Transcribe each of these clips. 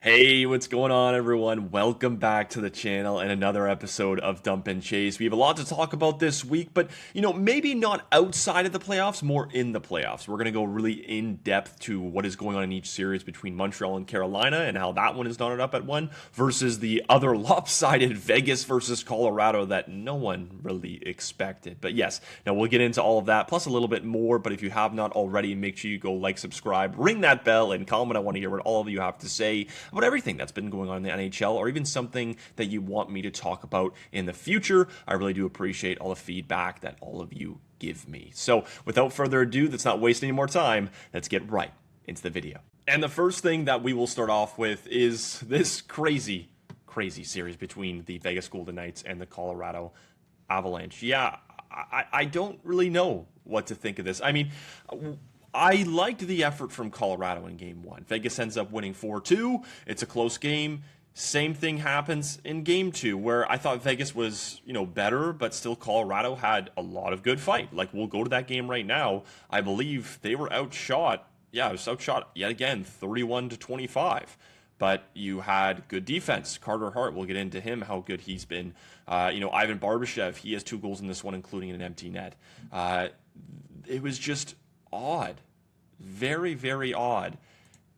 Hey, what's going on, everyone? Welcome back to the channel and another episode of Dump and Chase. We have a lot to talk about this week, but maybe not outside of the playoffs, more in the playoffs. We're going to go really in depth to what is going on in each series between Montreal and Carolina and how that one is knotted up at one versus the other lopsided Vegas versus Colorado that no one really expected. But yes, now we'll get into all of that plus a little bit more. But if you have not already, make sure you go like, subscribe, ring that bell, and comment. I want to hear what all of you have to say about everything that's been going on in the NHL, or even something that you want me to talk about in the future. I really do appreciate all the feedback that all of you give me. So without further ado, let's not waste any more time. Let's get right into the video. And the first thing that we will start off with is this crazy series between the Vegas Golden Knights and the Colorado Avalanche. Yeah, I don't really know what to think of this. I mean, I liked the effort from Colorado in game one. Vegas ends up winning 4-2. It's a close game. Same thing happens in game two, where I thought Vegas was, better, but still Colorado had a lot of good fight. Like, we'll go to that game right now. I believe they were outshot. Yeah, it was outshot yet again, 31-25. But you had good defense. Carter Hart, we'll get into him, how good he's been. Ivan Barbashev, he has 2 goals in this one, including an empty net. It was just odd. Very, very odd.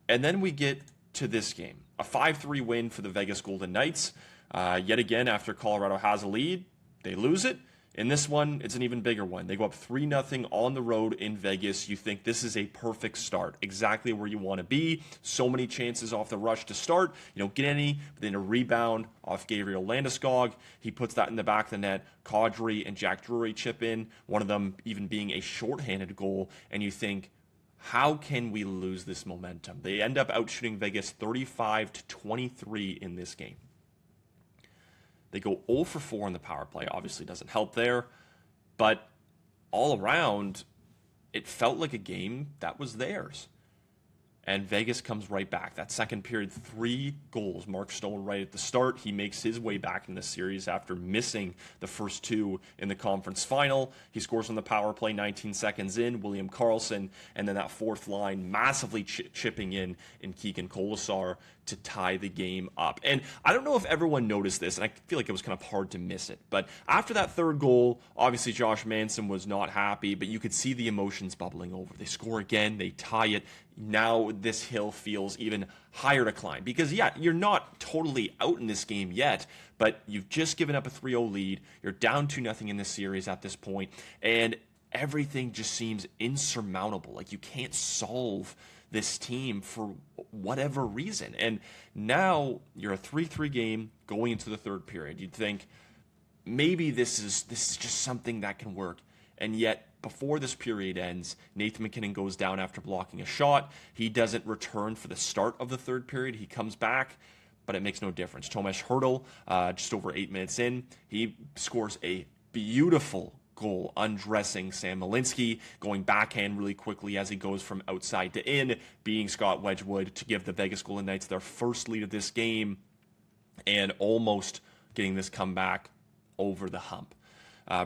And then we get to this game. A 5-3 win for the Vegas Golden Knights. Yet again, after Colorado has a lead, they lose it. In this one, it's an even bigger one. They go up 3-0 on the road in Vegas. You think this is a perfect start. Exactly where you want to be. So many chances off the rush to start. You don't get any, but then a rebound off Gabriel Landeskog. He puts that in the back of the net. Kadri and Jack Drury chip in, one of them even being a shorthanded goal. And you think, how can we lose this momentum? They end up outshooting Vegas 35-23 in this game. They go 0 for 4 on the power play. Obviously doesn't help there. But all around, it felt like a game that was theirs. And Vegas comes right back. That second period, 3 goals. Mark Stone right at the start. He makes his way back in the series after missing the first 2 in the conference final. He scores on the power play 19 seconds in. William Karlsson. And then that fourth line massively chipping in Keegan Colasar to tie the game up. And I don't know if everyone noticed this, and I feel like it was kind of hard to miss it. But after that third goal, obviously Josh Manson was not happy, but you could see the emotions bubbling over. They score again. They tie it. Now this hill feels even higher to climb because, yeah, you're not totally out in this game yet, but you've just given up a 3-0 lead. You're down 2-0 in this series at this point, and everything just seems insurmountable. Like, you can't solve this team for whatever reason. And now you're a 3-3 game going into the third period. You'd think maybe this is just something that can work. And yet, before this period ends, Nathan MacKinnon goes down after blocking a shot. He doesn't return for the start of the third period. He comes back, but it makes no difference. Tomas Hertl, just over 8 minutes in, he scores a beautiful goal, undressing Sam Malinsky, going backhand really quickly as he goes from outside to in, beating Scott Wedgwood to give the Vegas Golden Knights their first lead of this game and almost getting this comeback over the hump.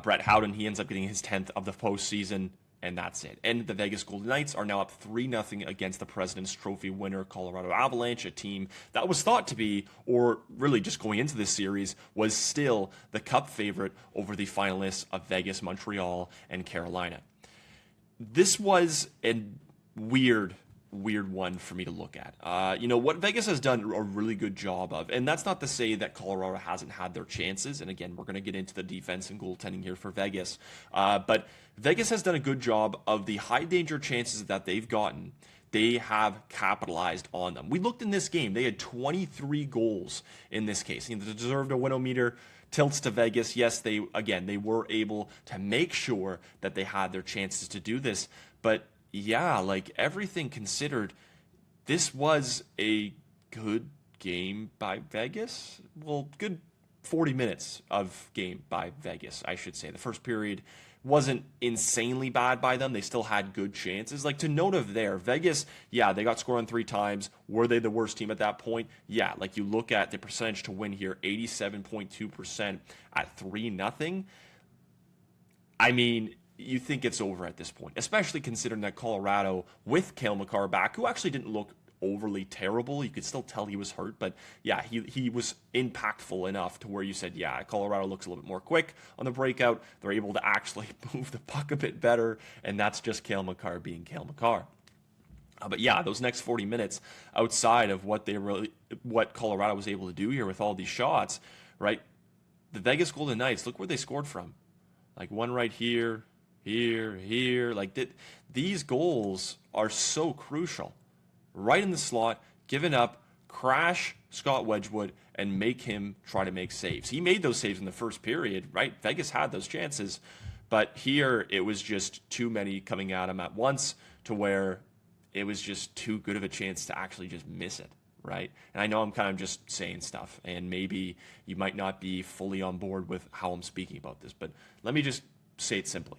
Brett Howden, he ends up getting his 10th of the postseason, and that's it. And the Vegas Golden Knights are now up 3-0 against the President's Trophy winner, Colorado Avalanche, a team that was thought to be, or really just going into this series, was still the Cup favorite over the finalists of Vegas, Montreal, and Carolina. This was a weird one for me to look at. What Vegas has done a really good job of, and that's not to say that Colorado hasn't had their chances, and again, we're going to get into the defense and goaltending here for Vegas, but Vegas has done a good job of the high danger chances that they've gotten. They have capitalized on them. We looked in this game, they had 23 goals in this case. The deserved a win-o-meter tilts to Vegas. Yes, they were able to make sure that they had their chances to do this, but yeah, like everything considered, this was a good game by Vegas. Well, good 40 minutes of game by Vegas, I should say. The first period wasn't insanely bad by them. They still had good chances. Like, to note of there, Vegas, yeah, they got scored on 3 times. Were they the worst team at that point? Yeah, like you look at the percentage to win here, 87.2% at 3-0. I mean, you think it's over at this point, especially considering that Colorado, with Cale Makar back, who actually didn't look overly terrible. You could still tell he was hurt, but yeah, he was impactful enough to where you said, yeah, Colorado looks a little bit more quick on the breakout. They're able to actually move the puck a bit better, and that's just Cale Makar being Cale Makar. But yeah, those next 40 minutes outside of what Colorado was able to do here with all these shots, right? The Vegas Golden Knights, look where they scored from. Like one right here, here. Like these goals are so crucial. Right in the slot, give it up, crash Scott Wedgwood, and make him try to make saves. He made those saves in the first period, right? Vegas had those chances, but here it was just too many coming at him at once to where it was just too good of a chance to actually just miss it, right? And I know I'm kind of just saying stuff, and maybe you might not be fully on board with how I'm speaking about this, but let me just say it simply.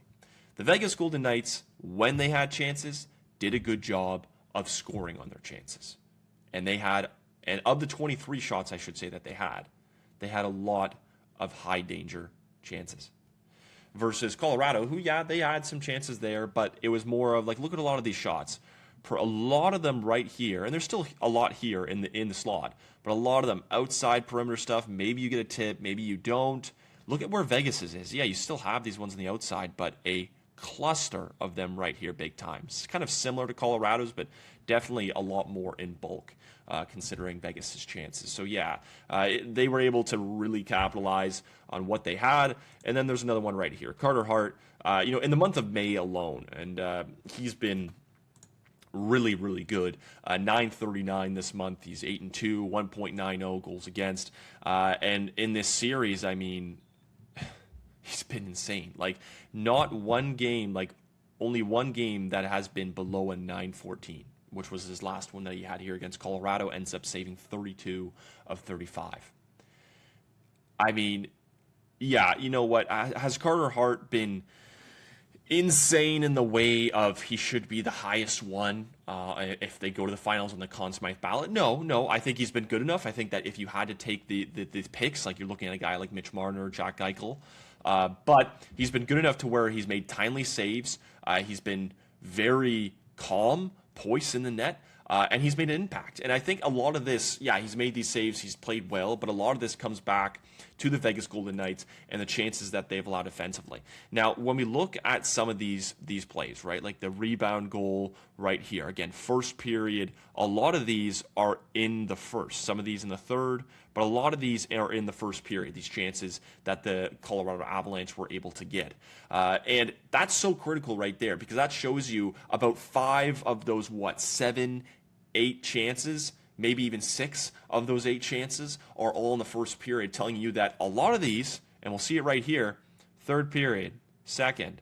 The Vegas Golden Knights, when they had chances, did a good job of scoring on their chances. And of the 23 shots, I should say, that they had a lot of high danger chances. Versus Colorado, who, yeah, they had some chances there, but it was more of like, look at a lot of these shots. For a lot of them right here, and there's still a lot here in the slot, but a lot of them outside perimeter stuff, maybe you get a tip, maybe you don't. Look at where Vegas's is. Yeah, you still have these ones on the outside, but a cluster of them right here big time. It's kind of similar to Colorado's, but definitely a lot more in bulk, considering Vegas's chances. So yeah, they were able to really capitalize on what they had. And then there's another one right here. Carter Hart, in the month of May alone, and he's been really, really good. 939 this month. He's 8-2, 1.90 goals against. And in this series, I mean, he's been insane. Like, not one game, like only one game that has been below a 914, which was his last one that he had here against Colorado, ends up saving 32 of 35. I mean, yeah, you know what? Has Carter Hart been insane in the way of he should be the highest one if they go to the finals on the Conn Smythe ballot? No, I think he's been good enough. I think that if you had to take the picks, like you're looking at a guy like Mitch Marner or Jack Eichel, but he's been good enough to where he's made timely saves. He's been very calm, poised in the net, and he's made an impact. And I think a lot of this, yeah, he's made these saves, he's played well, but a lot of this comes back to the Vegas Golden Knights and the chances that they've allowed offensively. Now, when we look at some of these plays, right, like the rebound goal right here, again, first period, a lot of these are in the first, some of these in the third, but a lot of these are in the first period, these chances that the Colorado Avalanche were able to get. And that's so critical right there, because that shows you about 5 of those, 7, 8 chances, maybe even 6 of those 8 chances are all in the first period, telling you that a lot of these, and we'll see it right here, third period, second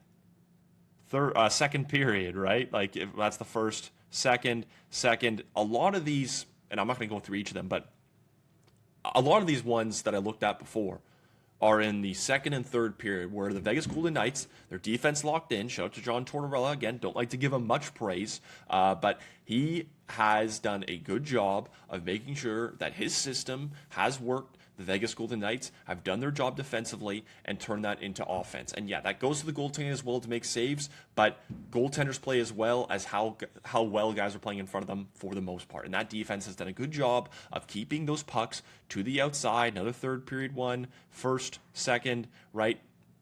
period, right? Like if that's the first, second. A lot of these, and I'm not going to go through each of them, but a lot of these ones that I looked at before are in the second and third period, where the Vegas Golden Knights, their defense locked in. Shout out to John Tortorella. Again, don't like to give him much praise, but he has done a good job of making sure that his system has worked. The Vegas Golden Knights have done their job defensively and turned that into offense. And yeah, that goes to the goaltending as well to make saves, but goaltenders play as well as how well guys are playing in front of them for the most part. And that defense has done a good job of keeping those pucks to the outside. Another third period one, first, second, right?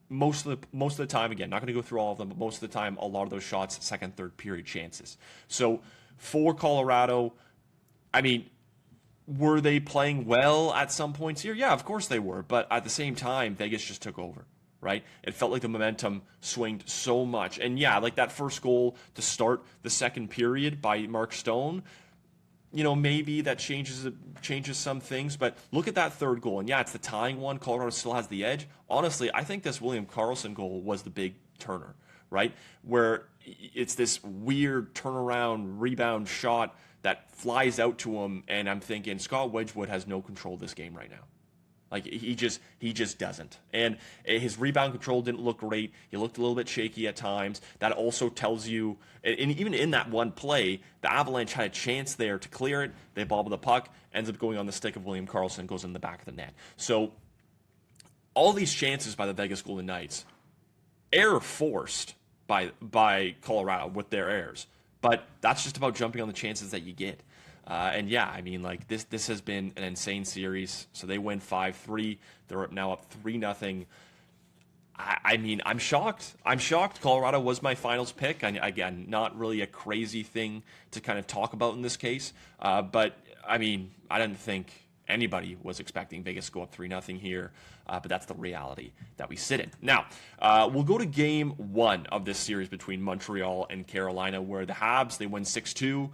Most of the time, again, not going to go through all of them, but most of the time, a lot of those shots, second, third period chances. So for Colorado, I mean, were they playing well at some points here? Yeah, of course they were. But at the same time, Vegas just took over, right? It felt like the momentum swinged so much. And yeah, like that first goal to start the second period by Mark Stone, maybe that changes some things. But look at that third goal. And yeah, it's the tying one. Colorado still has the edge. Honestly, I think this William Karlsson goal was the big turner, right? Where it's this weird turnaround rebound shot that flies out to him, and I'm thinking Scott Wedgwood has no control of this game right now. Like he just doesn't. And his rebound control didn't look great. He looked a little bit shaky at times. That also tells you, and even in that one play, the Avalanche had a chance there to clear it. They bobble the puck, ends up going on the stick of William Karlsson, goes in the back of the net. So all these chances by the Vegas Golden Knights, error forced by Colorado with their errors. But that's just about jumping on the chances that you get. And yeah, I mean, like this has been an insane series. So they win 5-3. They're now up 3-0. I mean, I'm shocked. I'm shocked. Colorado was my finals pick. Again, not really a crazy thing to kind of talk about in this case. But I mean, I didn't think anybody was expecting Vegas to go up 3-0 here, but that's the reality that we sit in. Now, we'll go to game one of this series between Montreal and Carolina, where the Habs, they win 6-2.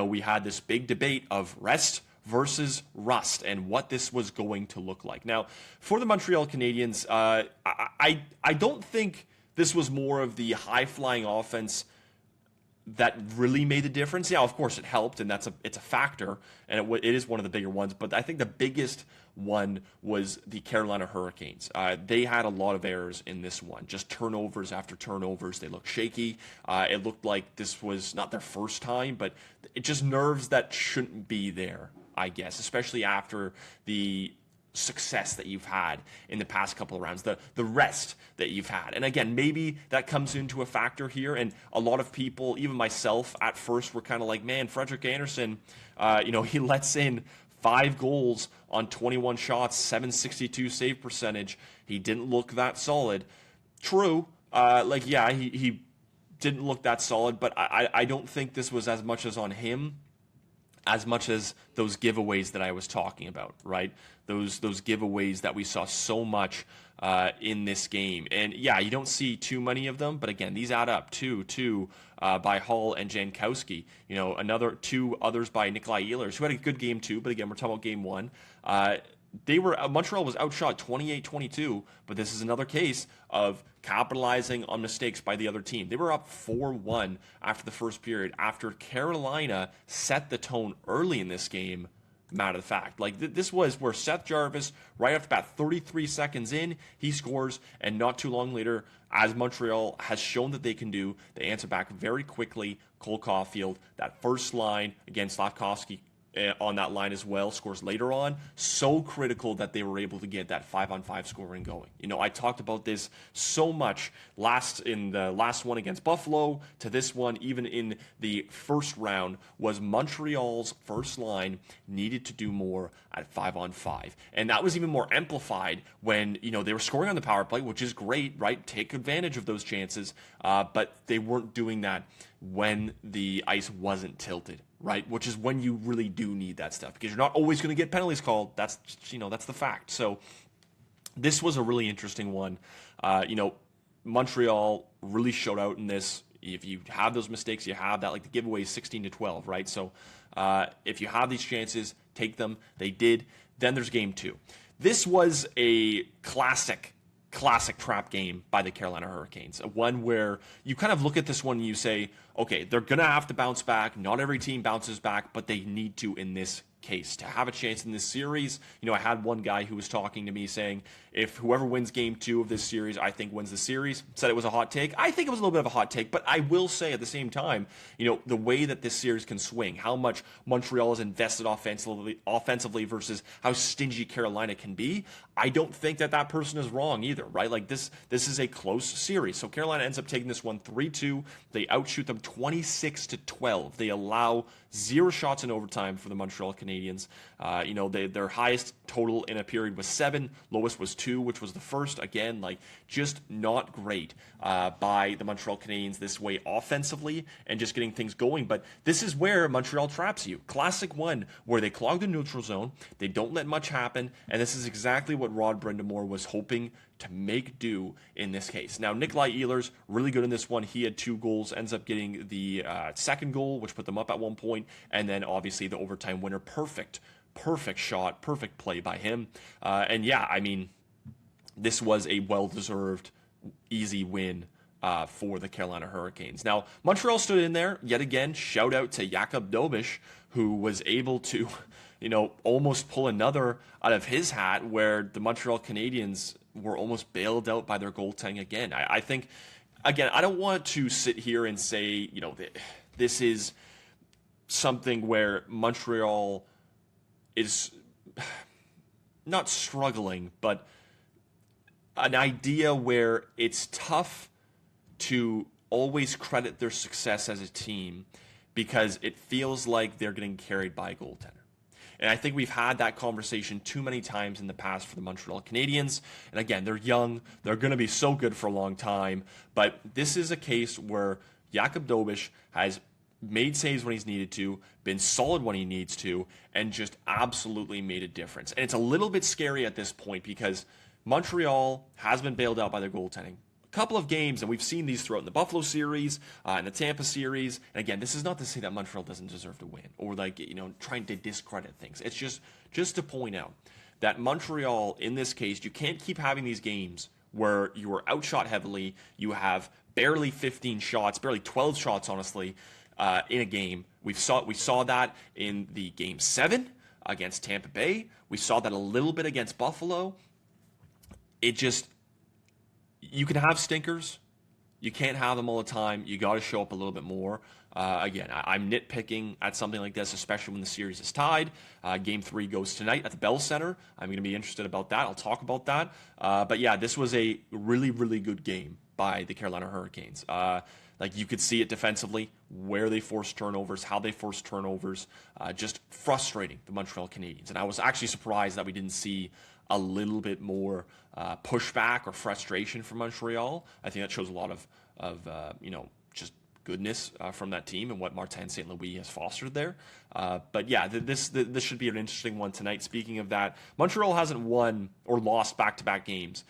We had this big debate of rest versus rust and what this was going to look like. Now, for the Montreal Canadiens, I don't think this was more of the high-flying offense that really made the difference. Yeah, of course it helped, and it's a factor, and it is one of the bigger ones. But I think the biggest one was the Carolina Hurricanes. They had a lot of errors in this one, just turnovers after turnovers. They looked shaky. It looked like this was not their first time, but it just nerves that shouldn't be there, I guess, especially after the success that you've had in the past couple of rounds, the rest that you've had. And again, maybe that comes into a factor here, and a lot of people, even myself at first, were kind of like, man, Frederik Andersen, he lets in 5 goals on 21 shots, 762 save percentage. He didn't look that solid. True, he didn't look that solid, but I don't think this was as much as on him as much as those giveaways that I was talking about, right? Those giveaways that we saw so much in this game. And yeah, you don't see too many of them, but again, these add up. Two by Hall and Jankowski. Another 2 others by Nikolai Ehlers, who had a good game too, but again, we're talking about game one. Montreal was outshot 28-22, but this is another case of capitalizing on mistakes by the other team. They were up 4-1 after the first period, after Carolina set the tone early in this game. Matter of fact, this was where Seth Jarvis, right off the bat, 33 seconds in, he scores, and not too long later, as Montreal has shown that they can do, they answer back very quickly. Cole Caulfield, that first line, again, Slavkovsky on that line as well, scores later on. So critical that they were able to get that 5-on-5 scoring going. I talked about this so much in the last one against Buffalo to this one, even in the first round, was Montreal's first line needed to do more at 5-on-5. And that was even more amplified when, they were scoring on the power play, which is great, right? Take advantage of those chances, but they weren't doing that when the ice wasn't tilted, right? Which is when you really do need that stuff, because you're not always going to get penalties called. That's the fact. So this was a really interesting one. Montreal really showed out in this. If you have those mistakes, you have that, like the giveaway is 16-12, right? So if you have these chances, take them. They did. Then there's game 2. This was a classic trap game by the Carolina Hurricanes. One where you kind of look at this one and you say, okay, they're going to have to bounce back. Not every team bounces back, but they need to in this case to have a chance in this series. I had one guy who was talking to me saying, if whoever wins game 2 of this series, I think wins the series. Said it was a hot take. I think it was a little bit of a hot take, but I will say at the same time, the way that this series can swing, how much Montreal is invested offensively versus how stingy Carolina can be, I don't think that person is wrong either, right? Like this is a close series. So Carolina ends up taking this one 3-2. They outshoot them 26-12. They allow 0 shots in overtime for the Montreal Canadiens. Their highest total in a period was 7. Lowest was 2, which was the first. Again, just not great by the Montreal Canadiens this way offensively and just getting things going. But this is where Montreal traps you. Classic one where they clog the neutral zone. They don't let much happen. And this is exactly what Rod Brind'Amour was hoping to make do in this case. Now, Nikolai Ehlers, really good in this one. He had 2 goals, ends up getting the second goal, which put them up at one point, and then obviously the overtime winner. Perfect shot, perfect play by him. And yeah, I mean, this was a well-deserved, easy win for the Carolina Hurricanes. Now, Montreal stood in there, yet again, shout out to Jakub Dobeš, who was able to, almost pull another out of his hat where the Montreal Canadiens were almost bailed out by their goaltending again. I think, again, I don't want to sit here and say, this is something where Montreal is not struggling, but an idea where it's tough to always credit their success as a team because it feels like they're getting carried by a goaltender. And I think we've had that conversation too many times in the past for the Montreal Canadiens. And again, they're young. They're going to be so good for a long time. But this is a case where Jakub Dobeš has made saves when he's needed to, been solid when he needs to, and just absolutely made a difference. And it's a little bit scary at this point because Montreal has been bailed out by their goaltending. Couple of games, and we've seen these throughout in the Buffalo series, and the Tampa series. And again, this is not to say that Montreal doesn't deserve to win or trying to discredit things. It's just to point out that Montreal, in this case, you can't keep having these games where you are outshot heavily. You have barely 15 shots, barely 12 shots, honestly, in a game. We saw that in the Game 7 against Tampa Bay. We saw that a little bit against Buffalo. You can have stinkers. You can't have them all the time. You got to show up a little bit more. Again, I'm nitpicking at something like this, especially when the series is tied. Game 3 goes tonight at the Bell Center. I'm going to be interested about that. I'll talk about that. But yeah, this was a really, really good game by the Carolina Hurricanes. You could see it defensively, where they forced turnovers, how they forced turnovers, just frustrating the Montreal Canadiens. And I was actually surprised that we didn't see a little bit more pushback or frustration from Montreal. I think that shows a lot of just goodness from that team and what Martin St. Louis has fostered there. But yeah, this should be an interesting one tonight. Speaking of that, Montreal hasn't won or lost back-to-back games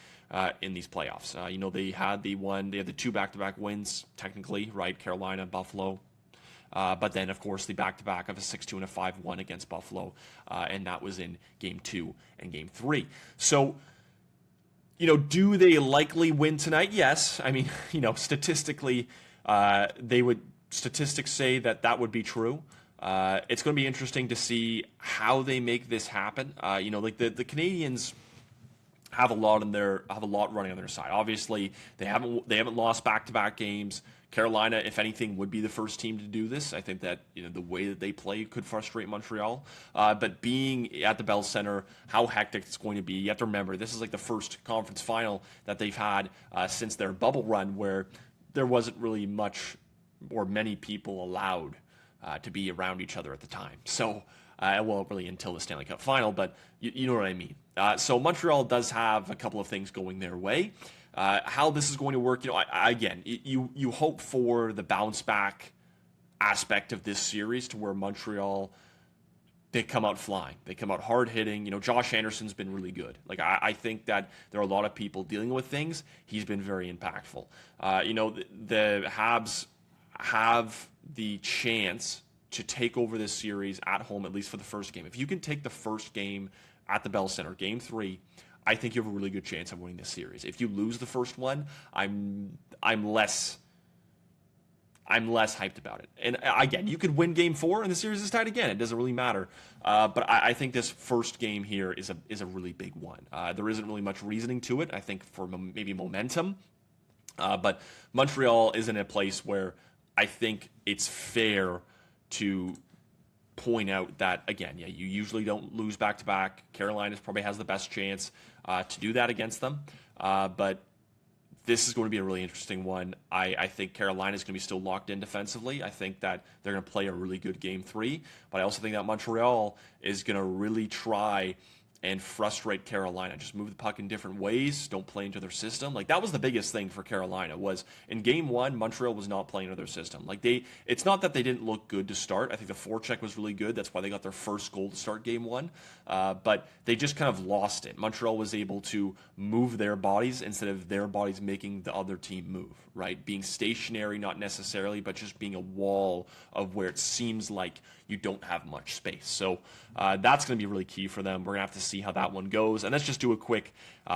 in these playoffs. They had the 2 back-to-back wins, technically, right? Carolina, Buffalo. But then, of course, the back-to-back of a 6-2 and a 5-1 against Buffalo, and that was in Game 2 and Game 3. So, do they likely win tonight? Yes. I mean, statistically, statistics say that would be true. It's going to be interesting to see how they make this happen. The Canadiens have a lot running on their side. Obviously, they haven't lost back-to-back games. Carolina, if anything, would be the first team to do this. I think that the way that they play could frustrate Montreal. But being at the Bell Center, how hectic it's going to be. You have to remember, this is like the first conference final that they've had since their bubble run, where there wasn't really much or many people allowed to be around each other at the time. So, really until the Stanley Cup final, but you know what I mean. So Montreal does have a couple of things going their way. How this is going to work, you hope for the bounce back aspect of this series to where Montreal, they come out flying. They come out hard hitting. Josh Anderson's been really good. I think that there are a lot of people dealing with things. He's been very impactful. The Habs have the chance to take over this series at home, at least for the first game. If you can take the first game at the Bell Center, Game 3, I think you have a really good chance of winning this series. If you lose the first one, I'm less hyped about it. And again, you could win Game 4 and the series is tied again. It doesn't really matter. But I think this first game here is a really big one. There isn't really much reasoning to it. I think for maybe momentum. But Montreal is in a place where I think it's fair to point out that, again, you usually don't lose back-to-back. Carolina probably has the best chance to do that against them. But this is going to be a really interesting one. I think Carolina is going to be still locked in defensively. I think that they're going to play a really good Game 3. But I also think that Montreal is going to really try and frustrate Carolina. Just move the puck in different ways. Don't play into their system. That was the biggest thing for Carolina was in Game 1, Montreal was not playing into their system. It's not that they didn't look good to start. I think the forecheck was really good. That's why they got their first goal to start Game 1. But they just kind of lost it. Montreal was able to move their bodies instead of their bodies making the other team move, right? Being stationary, not necessarily, but just being a wall of where it seems like you don't have much space. So that's going to be really key for them. We're going to have to see how that one goes. And let's just do a quick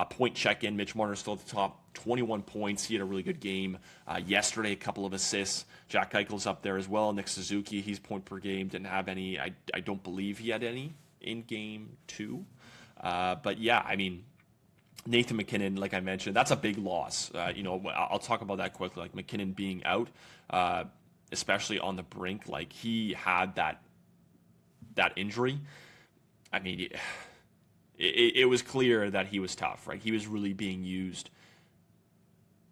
point check-in. Mitch Marner's still at the top, 21 points. He had a really good game yesterday, a couple of assists. Jack Eichel's up there as well. Nick Suzuki, he's point per game. Didn't have any. I don't believe he had any in Game 2. But yeah, I mean, Nathan MacKinnon, like I mentioned, that's a big loss. I'll talk about that quickly. MacKinnon being out, especially on the brink, he had that injury. I mean, it was clear that he was tough, right? He was really being used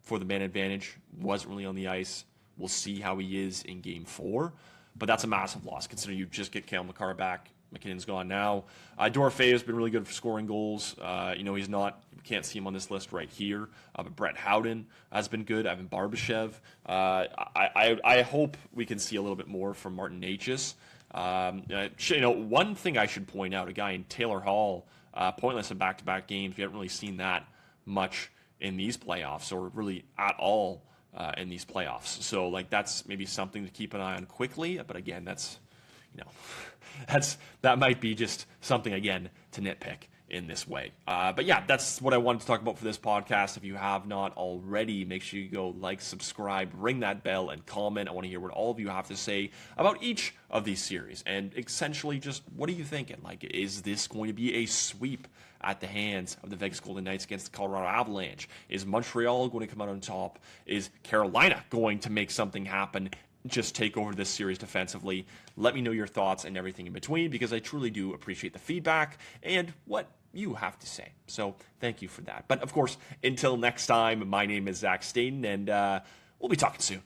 for the man advantage. Wasn't really on the ice. We'll see how he is in Game 4. but that's a massive loss considering you just get Cale Makar back. McKinnon's gone now. Dorofei has been really good for scoring goals. He's not, you can't see him on this list right here, but Brett Howden has been good. Ivan Barbashev. I hope we can see a little bit more from Martin Necas. One thing I should point out, a guy in Taylor Hall, pointless in back-to-back games. We haven't really seen that much in these playoffs, or really at all in these playoffs. So, that's maybe something to keep an eye on quickly. But again, that might be just something, again, to nitpick in this way. But yeah, that's what I wanted to talk about for this podcast. If you have not already, make sure you go like, subscribe, ring that bell, and comment. I want to hear what all of you have to say about each of these series. And essentially, just what are you thinking? Is this going to be a sweep at the hands of the Vegas Golden Knights against the Colorado Avalanche? Is Montreal going to come out on top? Is Carolina going to make something happen? Just take over this series defensively? Let me know your thoughts and everything in between, because I truly do appreciate the feedback and what you have to say. So thank you for that. But of course, until next time, my name is Zach Staden, and we'll be talking soon.